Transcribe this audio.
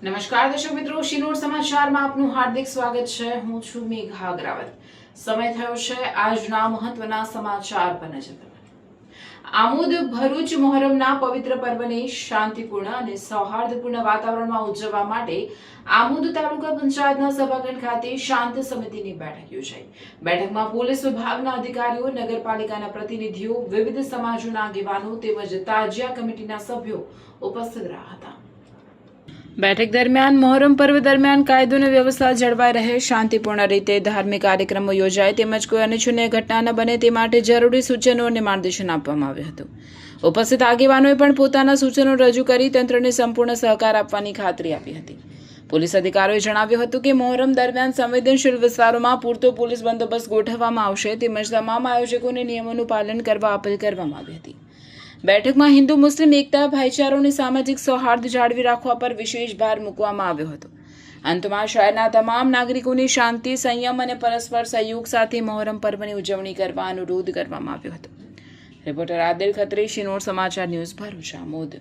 નમસ્કાર દર્શક મિત્રો, શિનોર સમાચારમાં આપનું હાર્દિક સ્વાગત છે। હું છું મેઘા અગ્રવાલ। સમય થયો છે આજના મહત્વના સમાચાર પર નજર કરવાનો। આમોદ ભરૂચ મોહરમના પવિત્ર પર્વને શાંતિપૂર્ણ અને સૌહાર્દપૂર્ણ વાતાવરણમાં ઉજવવા માટે આમોદ તાલુકા પંચાયતના સભાખંડ ખાતે શાંત સમિતિની બેઠક યોજાઈ। બેઠકમાં પોલીસ વિભાગના અધિકારીઓ, નગરપાલિકાના પ્રતિનિધિઓ, વિવિધ સમાજોના આગેવાનો તેમજ તાજિયા કમિટીના સભ્યો ઉપસ્થિત રહ્યા હતા। બેઠક દરમિયાન મોહરમ પર્વ દરમિયાન કાયદો અને વ્યવસ્થા જળવાઈ રહે, શાંતિપૂર્ણ રીતે ધાર્મિક કાર્યક્રમો યોજાય તેમજ કોઈ અનિચ્છનીય ઘટના ન બને તે માટે જરૂરી સૂચનો અને માર્ગદર્શન આપવામાં આવ્યું હતું। ઉપસ્થિત આગેવાનોએ પણ પોતાના સૂચનો રજૂ કરી તંત્રને સંપૂર્ણ સહકાર આપવાની ખાતરી આપી હતી। પોલીસ અધિકારીઓએ જણાવ્યું હતું કે મોહરમ દરમિયાન સંવેદનશીલ વિસ્તારોમાં પૂરતો પોલીસ બંદોબસ્ત ગોઠવવામાં આવશે તેમજ તમામ આયોજકોને નિયમોનું પાલન કરવા અપીલ કરવામાં આવી હતી। બેઠકમાં હિન્દુ મુસ્લિમ એકતા, ભાઈચારો અને સામાજિક સૌહાર્દ જાળવી રાખવા પર વિશેષ ભાર મૂકવામાં આવ્યો હતો। અંતમાં શહેરના તમામ નાગરિકોની શાંતિ, સંયમ અને પરસ્પર સહયોગ સાથે મોહરમ પર્વની ઉજવણી કરવા અનુરોધ કરવામાં આવ્યો હતો। રિપોર્ટર આદિલ ખત્રી, શિનોર સમાચાર ન્યૂઝ, ભરૂચ, આમોદ।